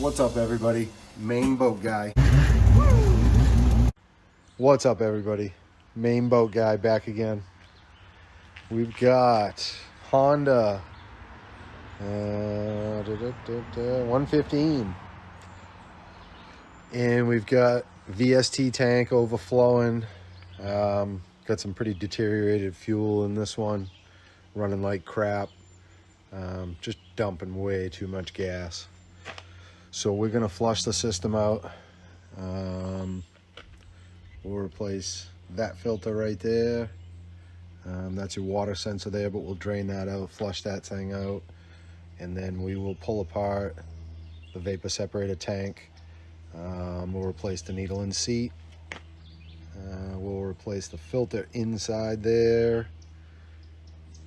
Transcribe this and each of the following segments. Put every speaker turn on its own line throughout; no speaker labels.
What's up, everybody? Main boat guy. What's up, everybody? Main boat guy back again. We've got Honda 115, and we've got VST tank overflowing. Got some pretty deteriorated fuel in this one, running like crap. Just dumping way too much gas. So we're gonna flush the system out. We'll replace that filter right there. That's your water sensor there, but we'll drain that out, flush that thing out, and then we will pull apart the vapor separator tank. We'll replace the needle and seat. We'll replace the filter inside there,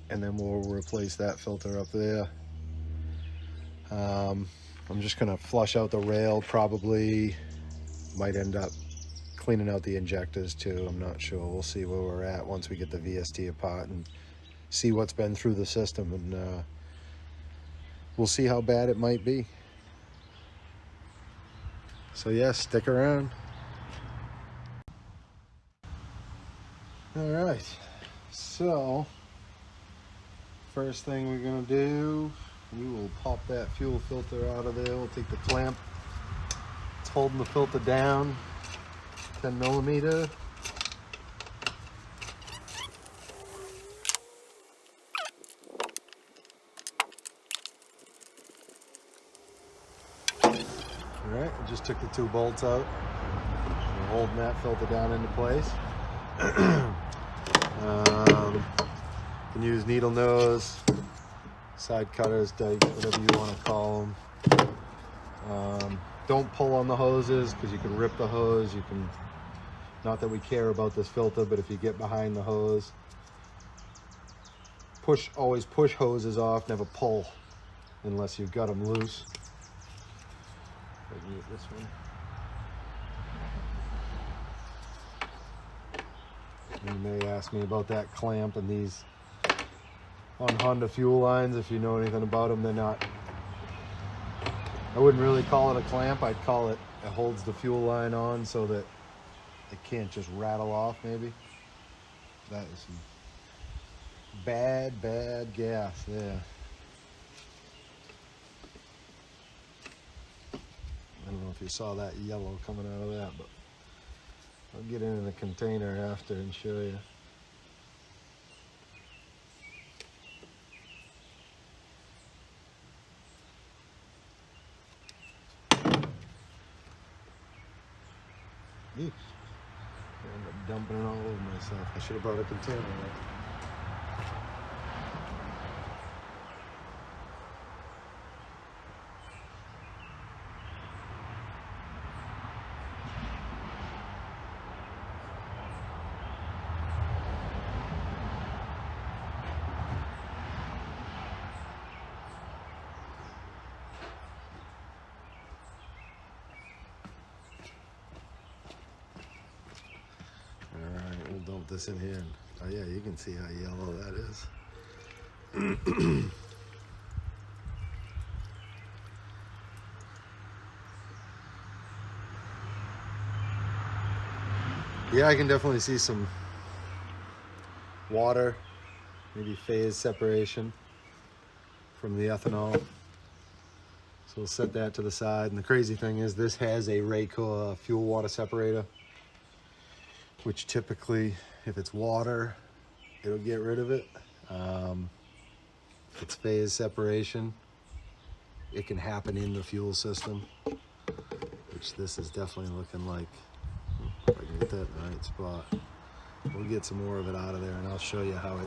and then we'll replace that filter up there. I'm just gonna flush out the rail, probably might end up cleaning out the injectors too. I'm not sure. We'll see where we're at once we get the VST apart and see what's been through the system, and we'll see how bad it might be. So yeah, stick around. All right, so first thing we're gonna do, we will pop that fuel filter out of there. We'll take the clamp, it's holding the filter down, 10 millimeter. All right, I just took the 2 bolts out. We're holding that filter down into place. You can use needle nose, side cutters, dikes, whatever you want to call them. Don't pull on the hoses because you can rip the hose. You can, not that we care about this filter, but if you get behind the hose, always push hoses off, never pull unless you've got them loose. I can get this one. You may ask me about that clamp and these on Honda fuel lines. If you know anything about them, they're not, I wouldn't really call it a clamp. I'd call it holds the fuel line on so that it can't just rattle off. Maybe that is some bad gas there. I don't know if you saw that yellow coming out of that, but I'll get it in a container after and show you. Eesh. I ended up dumping it all over myself. I should have brought a container, right? Dump this in here, and oh yeah, you can see how yellow that is. Yeah, I can definitely see some water, maybe phase separation from the ethanol. So we'll set that to the side. And the crazy thing is this has a Raycor fuel water separator, which typically, if it's water, it'll get rid of it. If it's phase separation, it can happen in the fuel system, which this is definitely looking like. If I can get that in the right spot. We'll get some more of it out of there, and I'll show you how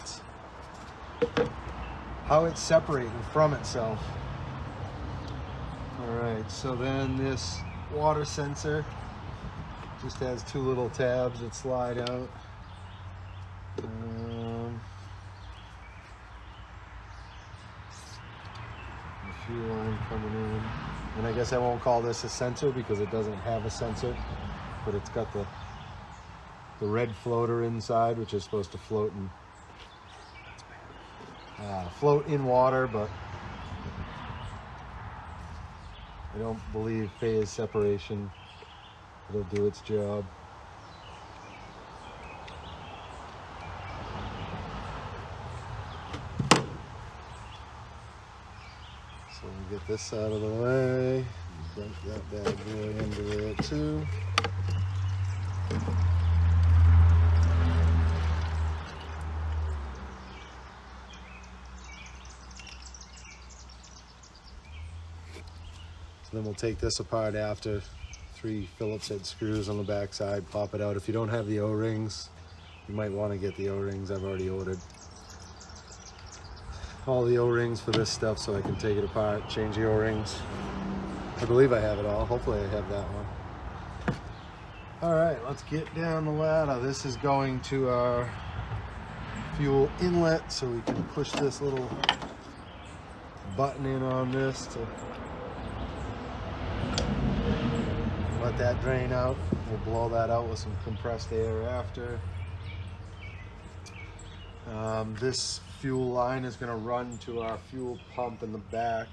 it's separating from itself. All right, so then this water sensor just has 2 little tabs that slide out. The fuel line coming in. And I guess I won't call this a sensor because it doesn't have a sensor, but it's got the red floater inside, which is supposed to float in water, but I don't believe phase separation. It'll do its job. So we'll get this out of the way. Dump that bad boy into there too. Then we'll take this apart after. 3 Phillips head screws on the back side, pop it out. If you don't have the O-rings, you might want to get the O-rings. I've already ordered all the O-rings for this stuff so I can take it apart, change the O-rings. I believe I have it all. Hopefully I have that one. All right, let's get down the ladder. This is going to our fuel inlet, so we can push this little button in on this to let that drain out. We'll blow that out with some compressed air after. This fuel line is going to run to our fuel pump in the back.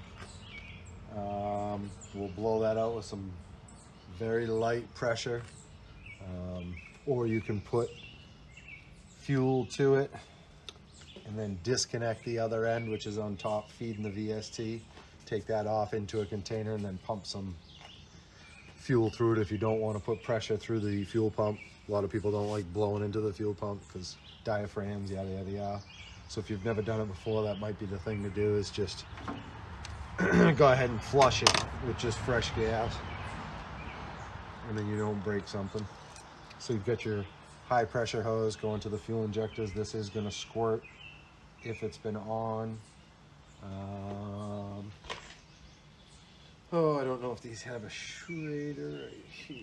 We'll blow that out with some very light pressure, or you can put fuel to it and then disconnect the other end, which is on top feeding the VST. Take that off into a container and then pump some fuel through it if you don't want to put pressure through the fuel pump. A lot of people don't like blowing into the fuel pump because diaphragms, yada yada yada. So if you've never done it before, that might be the thing to do, is just go ahead and flush it with just fresh gas, and then you don't break something. So you've got your high pressure hose going to the fuel injectors. This is going to squirt if it's been on. Oh, I don't know if these have a Schrader right here.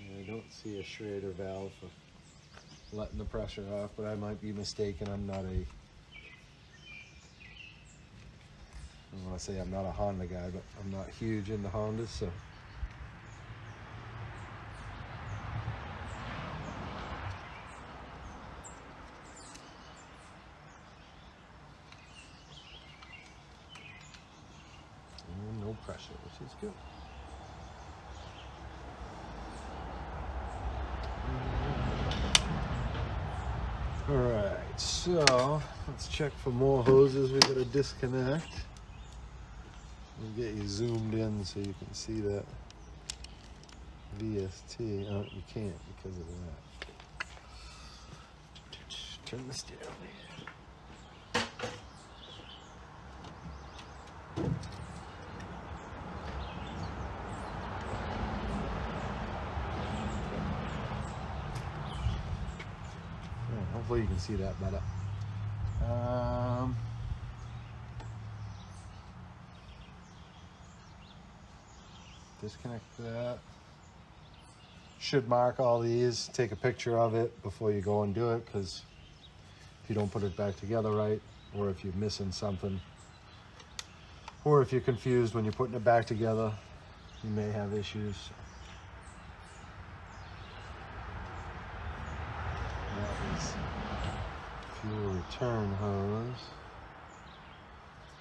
Yeah, I don't see a Schrader valve for letting the pressure off, but I might be mistaken. I'm not a, I don't want to say I'm not a Honda guy, but I'm not huge into Hondas, so. And no pressure, which is good. All right, so let's check for more hoses we gotta disconnect. We'll get you zoomed in so you can see that VST. Oh, you can't because of that. Turn this down. Hopefully you can see that better. Disconnect that. Should mark all these, take a picture of it before you go and do it, because if you don't put it back together right, or if you're missing something, or if you're confused when you're putting it back together, you may have issues. That is fuel return hose.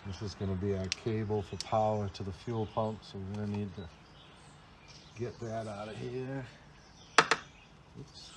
This is going to be our cable for power to the fuel pump, so we're going to need to get that out of here. Oops.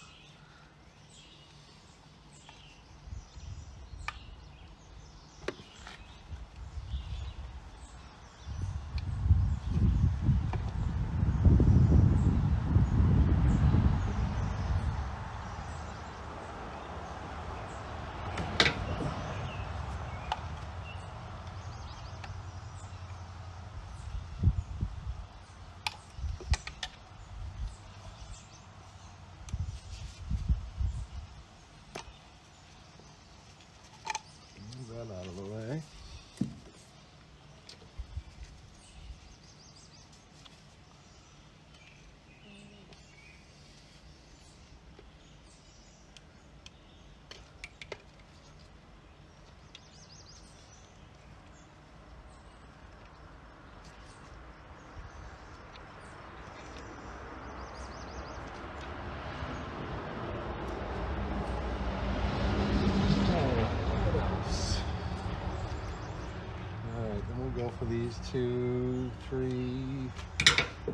for these 2, 3,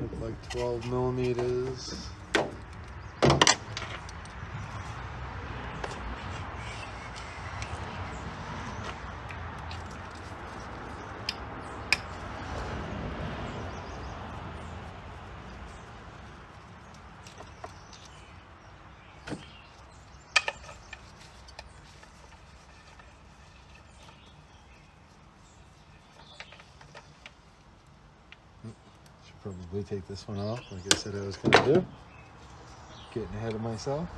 look like 12 millimeters. Probably take this one off, like I said I was going to do. Getting ahead of myself.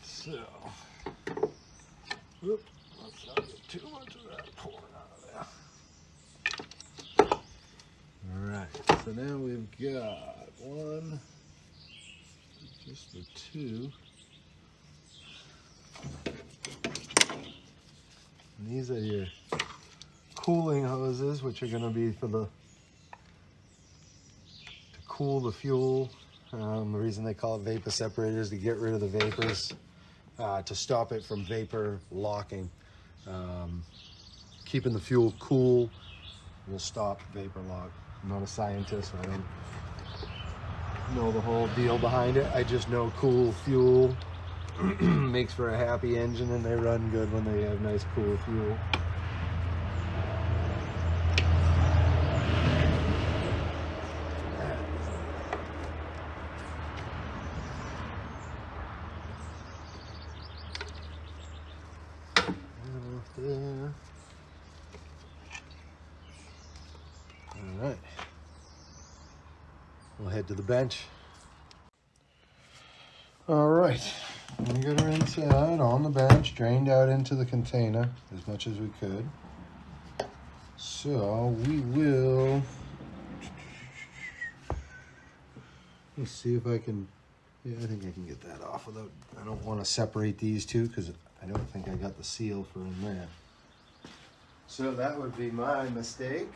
So, whoop, let's not get too much of that pouring out of there. Alright, so now we've got one, just the 2. And these are your cooling hoses, which are going to be for to cool the fuel. The reason they call it vapor separator is to get rid of the vapors. To stop it from vapor locking. Keeping the fuel cool will stop vapor lock. I'm not a scientist, so I don't know the whole deal behind it. I just know cool fuel makes for a happy engine, and they run good when they have nice cool fuel. There. All right, we'll head to the bench. All right, we got her inside on the bench, drained out into the container as much as we could. So we will, let's see if I can, yeah, I think I can get that off without, I don't want to separate these two because I don't think I got the seal for in there. So that would be my mistake.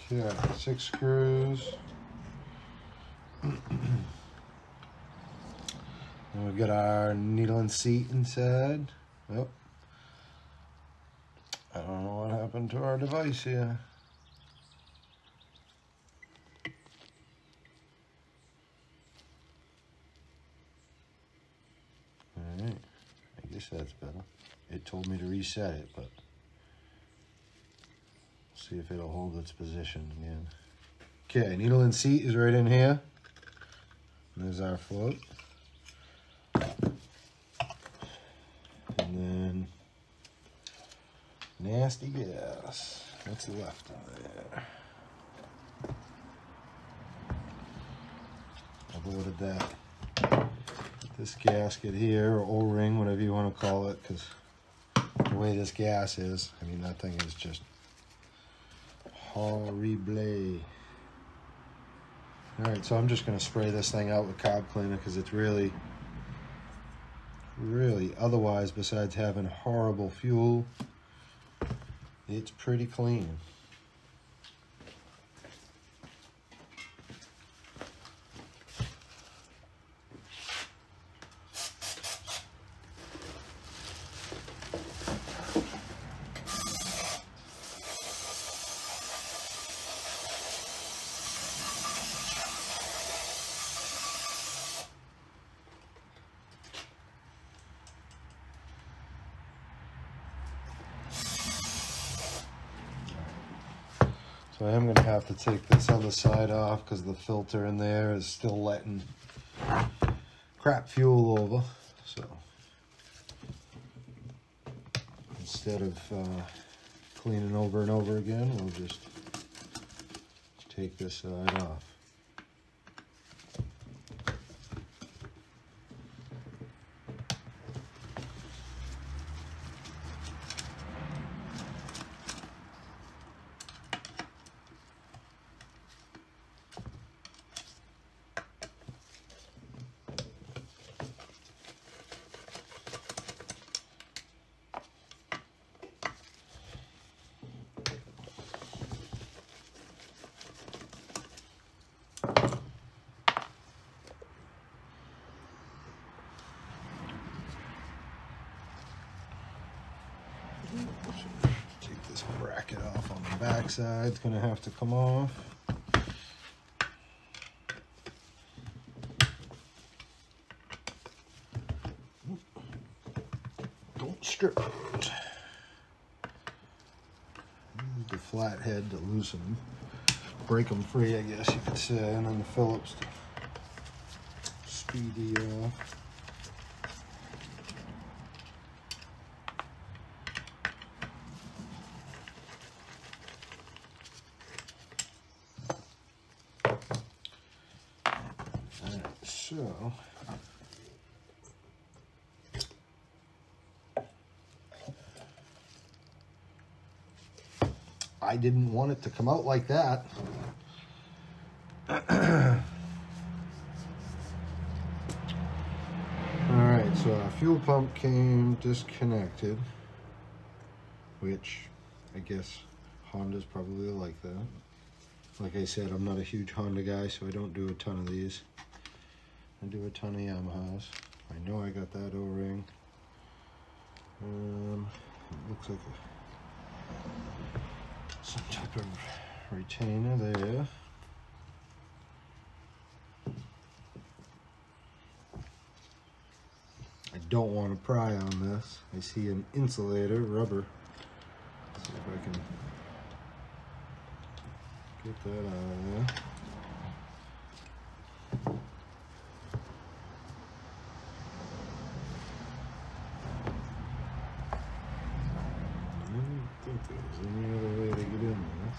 Okay, 6 screws. And we've got our needle and seat inside. Oh, I don't know what happened to our device here. Alright, I guess that's better. It told me to reset it, but see if it'll hold its position again. Okay, needle and seat is right in here. And there's our float. And then nasty gas. What's left in there? outboarded that. This gasket here, or O-ring, whatever you want to call it, because the way this gas is, I mean, that thing is just horrible. Alright, so I'm just going to spray this thing out with carb cleaner because it's really, otherwise, besides having horrible fuel, it's pretty clean. So I am going to have to take this other side off because the filter in there is still letting crap fuel over. So instead of cleaning over and over again, we'll just take this side off. Take this bracket off on the back side. It's going to have to come off. Don't strip it. Use the flat head to loosen them. Break them free, I guess you could say, and then the Phillips to speed the off. So, I didn't want it to come out like that. Alright, so our fuel pump came disconnected, which I guess Hondas probably like that. Like I said, I'm not a huge Honda guy, so I don't do a ton of these. I do a ton of Yamahas. I know I got that O-ring. It looks like some type of retainer there. I don't want to pry on this. I see an insulator, rubber. Let's see if I can get that out of there. I don't think there's any other way to get in there.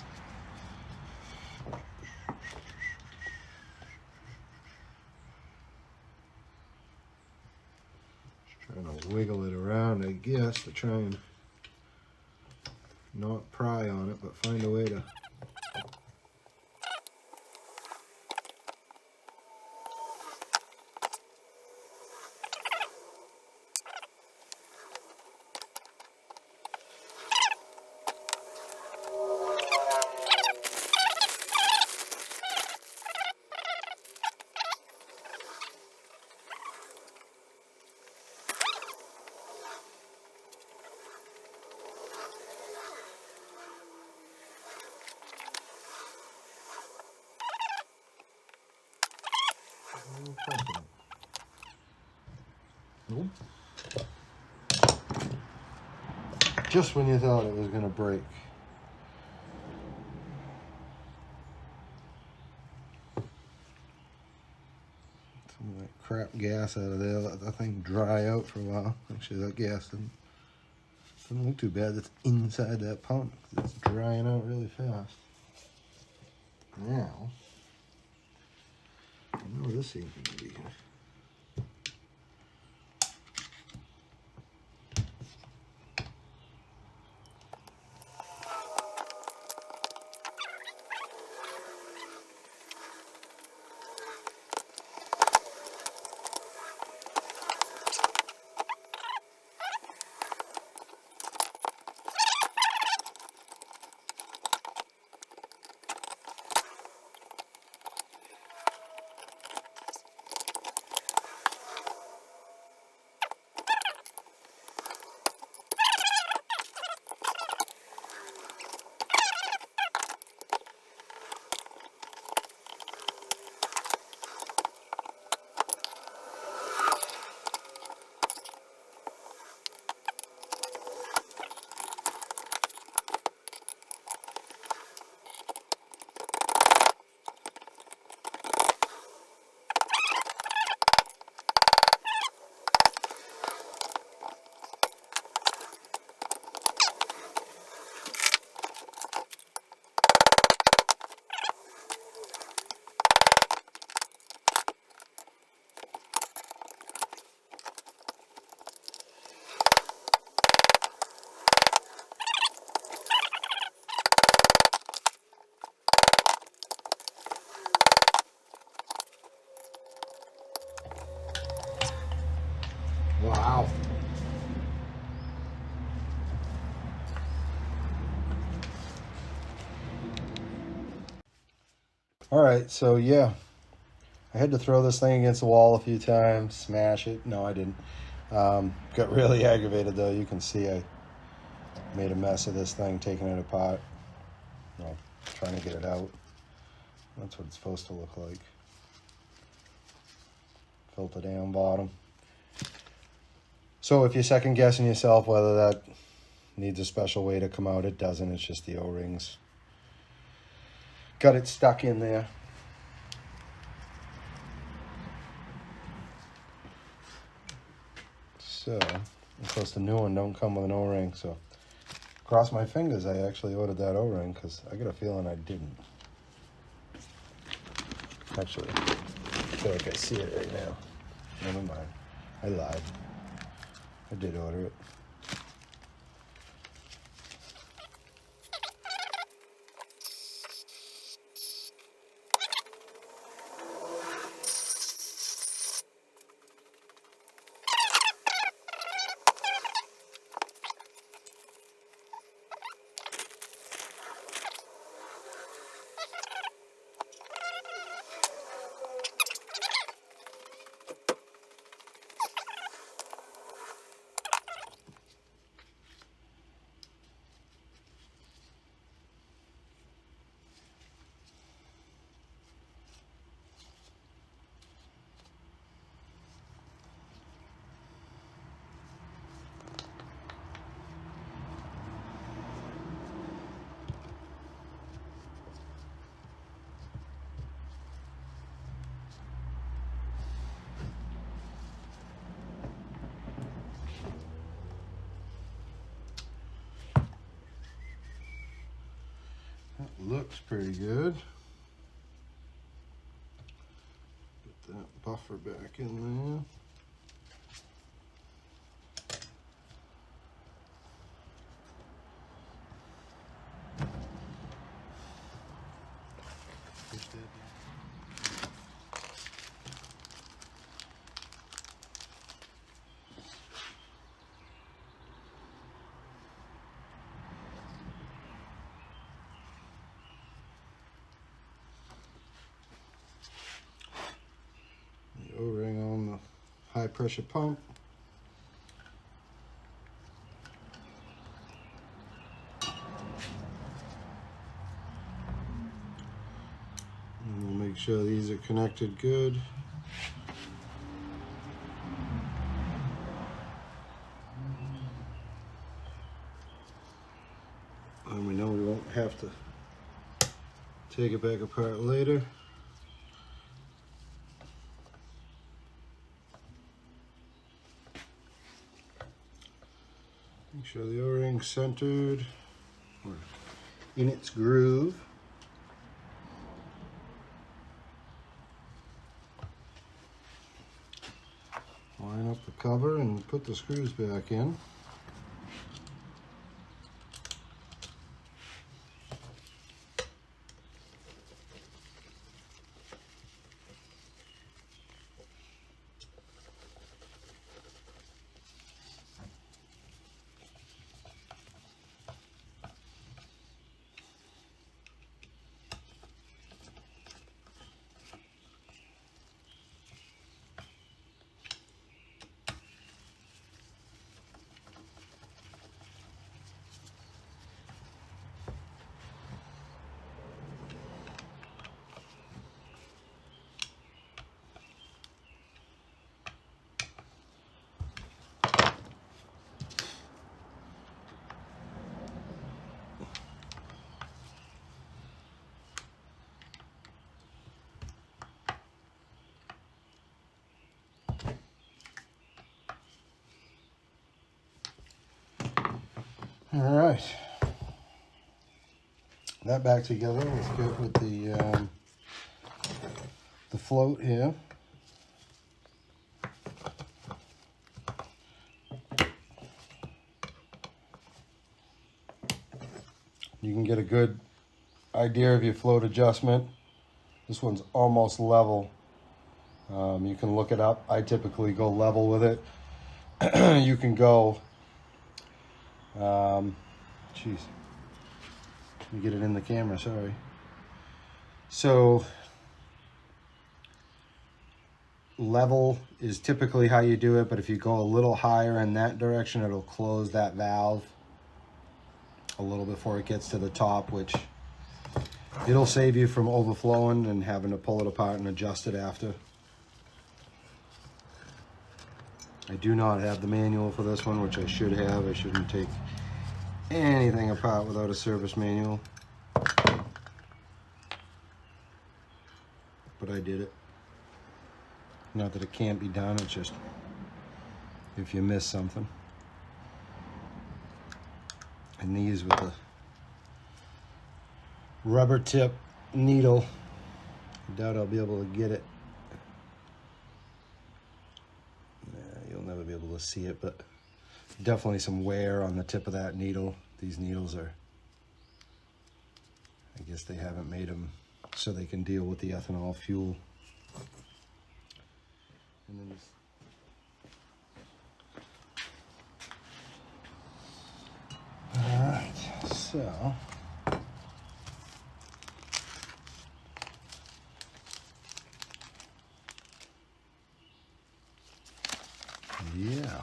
Just trying to wiggle it around, I guess, to try and not pry on it, but find a way to. Nope. Just when you thought it was going to break. Some of that crap gas out of there, let that thing dry out for a while. Actually, that gas doesn't look too bad. It's inside that pump. It's drying out really fast. Now, I know this ain't gonna be. Wow. All right, so yeah, I had to throw this thing against the wall a few times, smash it. No, I didn't. Got really aggravated though. You can see I made a mess of this thing, taking it apart. No, trying to get it out. That's what it's supposed to look like. Filter down bottom. So if you're second guessing yourself whether that needs a special way to come out, it doesn't. It's just the O-rings. Got it stuck in there. So, of course the new one don't come with an O-ring, so cross my fingers I actually ordered that O-ring, because I got a feeling I didn't. Actually, I feel like I see it right now. Never mind. I lied. I did order it. That looks pretty good. Put that buffer back in there. Push that down. O-ring on the high pressure pump. And we'll make sure these are connected good. And we know we won't have to take it back apart later. Make sure the O-ring's centered or in its groove. line up the cover and put the screws back in. All right, that back together. Let's get with the float here. You can get a good idea of your float adjustment. This one's almost level. You can look it up. I typically go level with it. You can go, geez, let me get it in the camera, sorry. So level is typically how you do it, but if you go a little higher in that direction, it'll close that valve a little before it gets to the top, which it'll save you from overflowing and having to pull it apart and adjust it after. I do not have the manual for this one, which I should have. I shouldn't take anything apart without a service manual. But I did it. Not that it can't be done, it's just if you miss something. And these with the rubber tip needle, I doubt I'll be able to get it. You'll never be able to see it, but definitely some wear on the tip of that needle. These needles are, I guess they haven't made them so they can deal with the ethanol fuel. And then this, all right, so yeah.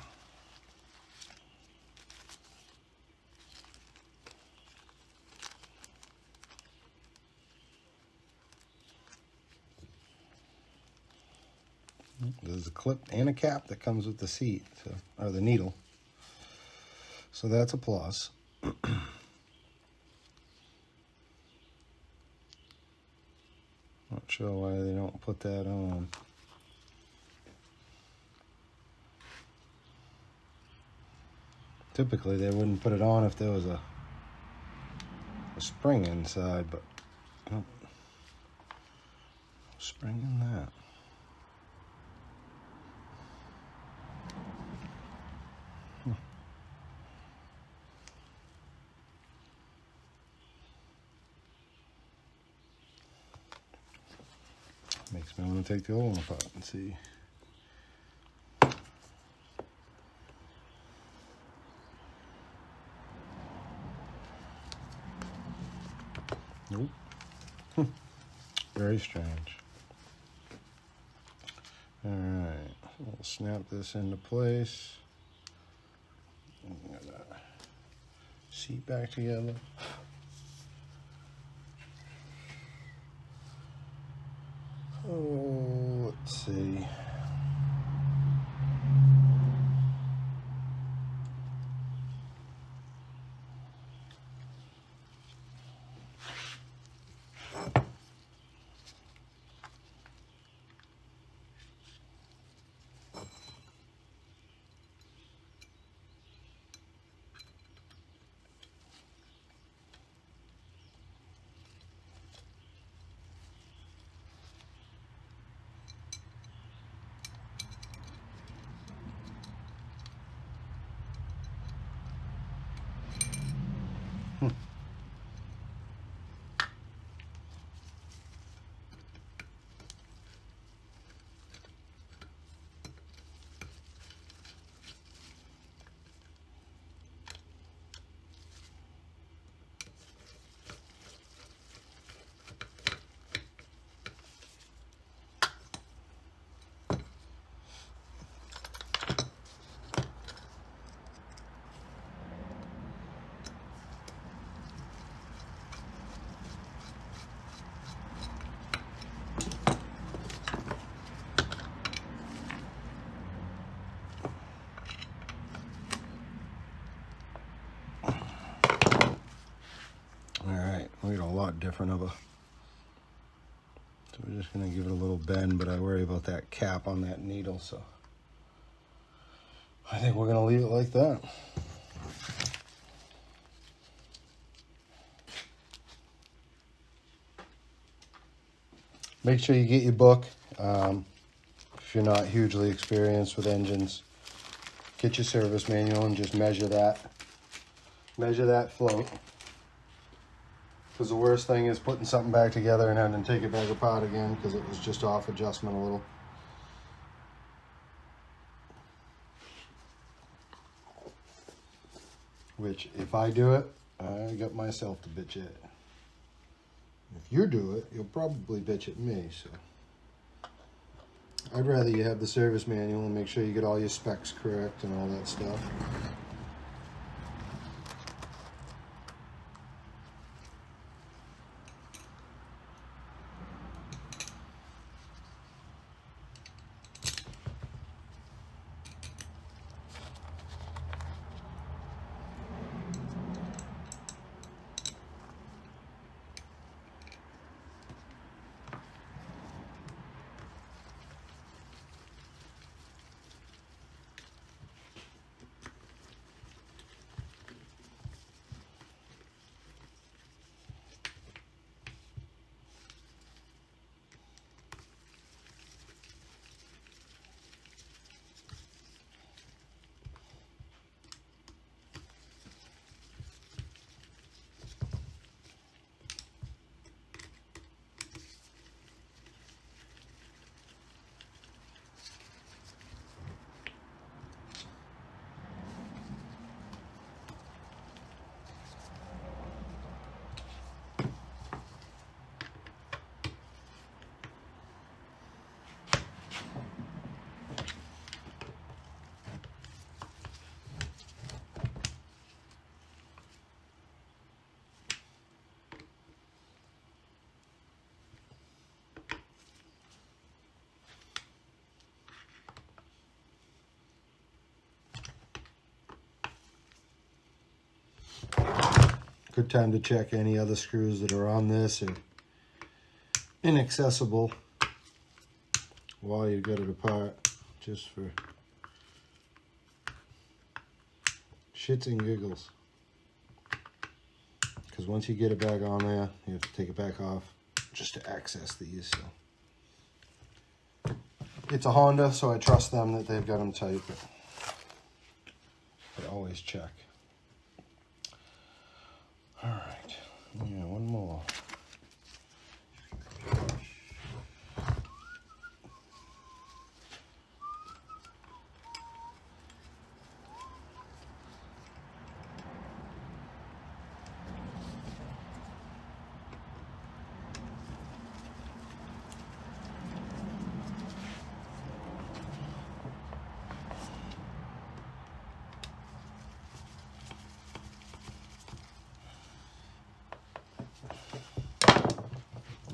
There's a clip and a cap that comes with the seat, so, or the needle. So that's a plus. Not sure why they don't put that on. Typically they wouldn't put it on if there was a spring inside, but oh, spring in that. Makes me want to take the old one apart and see. Nope. Very strange. All right, we'll snap this into place. Get that seat back together. Oh, let's see. different of a, so we're just gonna give it a little bend, but I worry about that cap on that needle, so I think we're gonna leave it like that. Make sure you get your book. If you're not hugely experienced with engines, get your service manual and just measure that float. Because the worst thing is putting something back together and having to take it back apart again because it was just off adjustment a little. Which, if I do it, I got myself to bitch at. If you do it, you'll probably bitch at me, so. I'd rather you have the service manual and make sure you get all your specs correct and all that stuff. Good time to check any other screws that are on this or inaccessible while you get it apart, just for shits and giggles. Because once you get it back on there, you have to take it back off just to access these. So it's a Honda, so I trust them that they've got them tight, but I always check. All right, yeah, one more.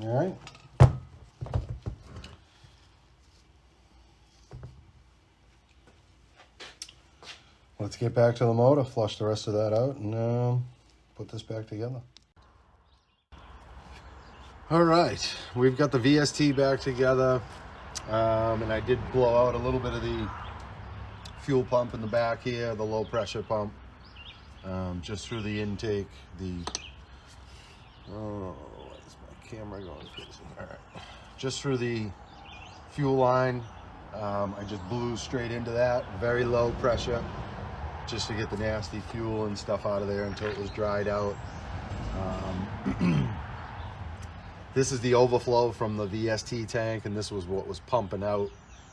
All right. Let's get back to the motor, flush the rest of that out, and put this back together. All right, we've got the VST back together, and I did blow out a little bit of the fuel pump in the back here, the low pressure pump, just through the intake. Camera going crazy. All right, just through the fuel line, I just blew straight into that, very low pressure, just to get the nasty fuel and stuff out of there until it was dried out. This is the overflow from the VST tank, and this was what was pumping out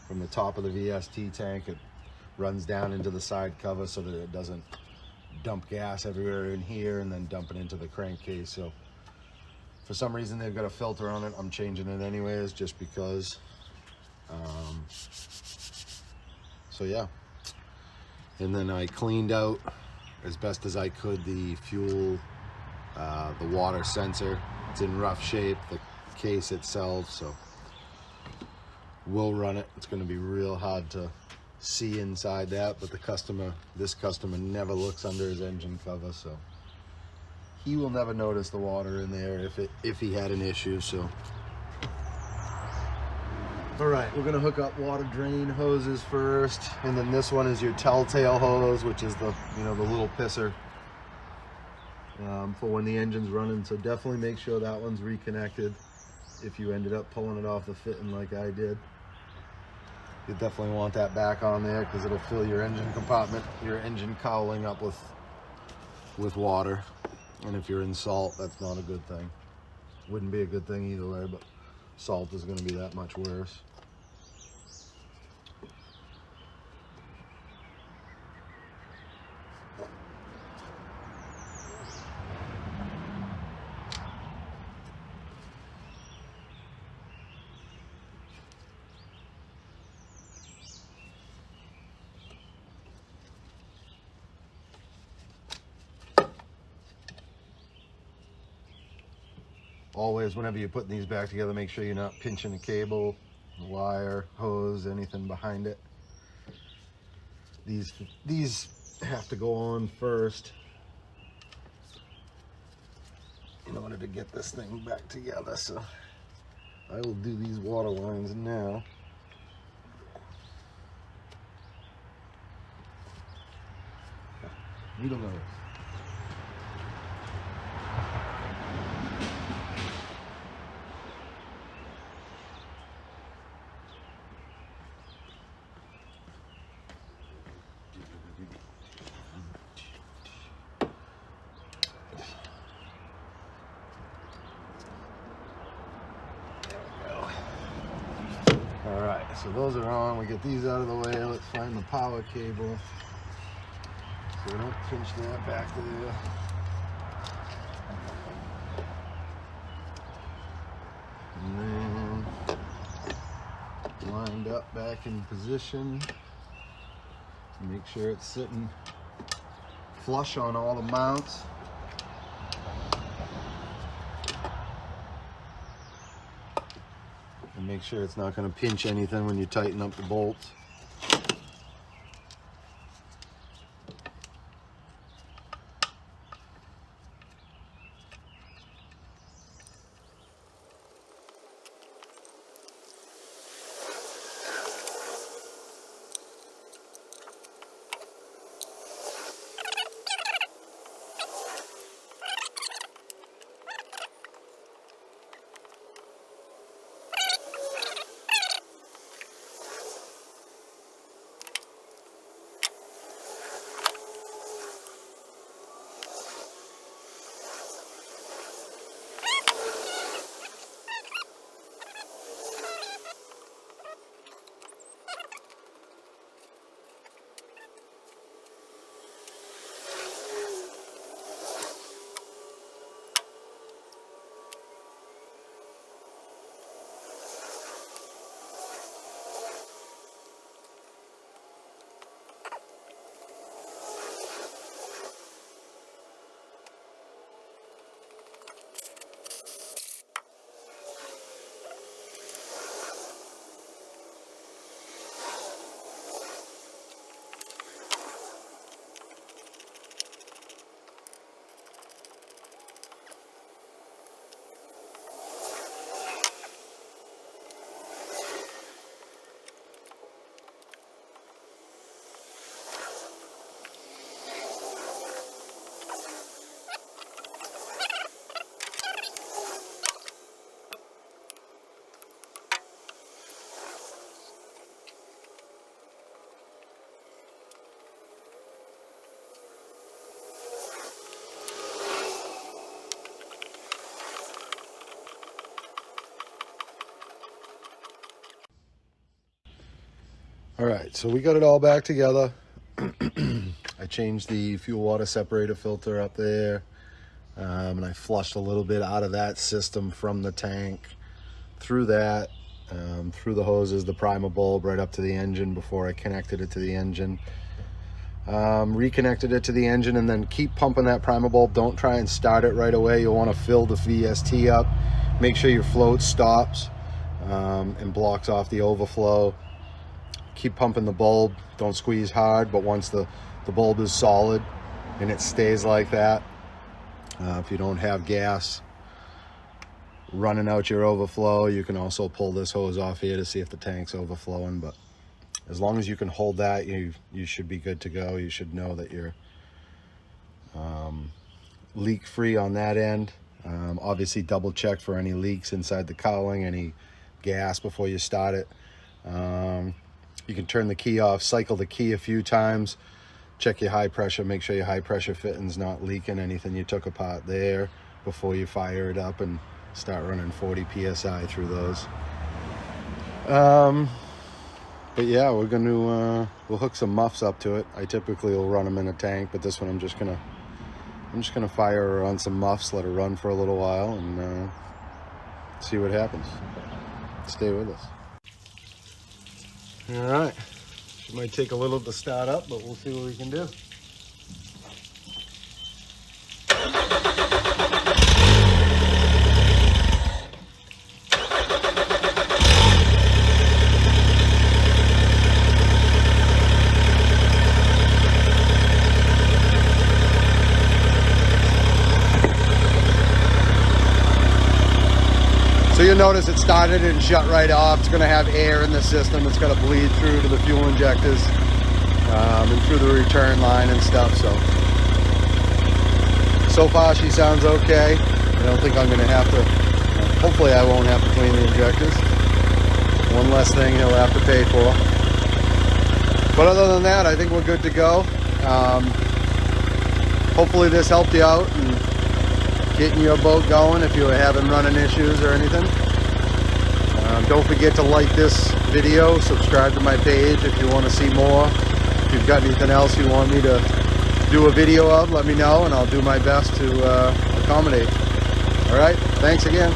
from the top of the VST tank. It runs down into the side cover so that it doesn't dump gas everywhere in here and then dump it into the crankcase. So for some reason they've got a filter on it. I'm changing it anyways just because. So yeah. And then I cleaned out as best as I could the fuel, the water sensor. It's in rough shape, the case itself, so we'll run it. It's going to be real hard to see inside that, but this customer never looks under his engine cover, so he will never notice the water in there if he had an issue. So all right, we're gonna hook up water drain hoses first, and then this one is your telltale hose, which is the the little pisser for when the engine's running. So definitely make sure that one's reconnected if you ended up pulling it off the fitting like I did. You definitely want that back on there because it'll fill your engine compartment, your engine cowling up with water. And if you're in salt, that's not a good thing. Wouldn't be a good thing either way, but salt is going to be that much worse. Always, whenever you're putting these back together, make sure you're not pinching a cable, wire, hose, anything behind it. These have to go on first in order to get this thing back together. So I will do these water lines now. Needle nose. Alright, so those are on. We get these out of the way. Let's find the power cable so we don't pinch that back to there. And then lined up back in position. Make sure it's sitting flush on all the mounts. And make sure it's not going to pinch anything when you tighten up the bolts. All right, so we got it all back together. I changed the fuel water separator filter up there, and I flushed a little bit out of that system from the tank through that, through the hoses, the primer bulb right up to the engine before I connected it to the engine. Reconnected it to the engine, and then keep pumping that primer bulb. Don't try and start it right away. You'll want to fill the VST up. Make sure your float stops and blocks off the overflow. Keep pumping the bulb. Don't squeeze hard, but once the bulb is solid and it stays like that, If you don't have gas running out your overflow, you can also pull this hose off here to see if the tank's overflowing. But as long as you can hold that, you should be good to go. You should know that you're leak free on that end. Obviously double check for any leaks inside the cowling, any gas before you start it. You can turn the key off, cycle the key a few times, check your high pressure, make sure your high pressure fitting's not leaking anything you took apart there before you fire it up and start running 40 psi through those. But yeah, we're gonna we'll hook some muffs up to it. I typically will run them in a tank, but this one I'm just gonna fire her on some muffs, let her run for a little while, and see what happens. Stay with us. All right, she might take a little to start up, but we'll see what we can do. So you'll notice it started and shut right off. It's going to have air in the system. It's going to bleed through to the fuel injectors and through the return line and stuff. So far she sounds okay. I don't think I'm going to have to, hopefully I won't have to clean the injectors. One less thing he'll have to pay for. But other than that, I think we're good to go. Hopefully this helped you out and getting your boat going if you were having running issues or anything. Don't forget to like this video, subscribe to my page if you want to see more. If you've got anything else you want me to do a video of, let me know and I'll do my best to accommodate. All right, thanks again.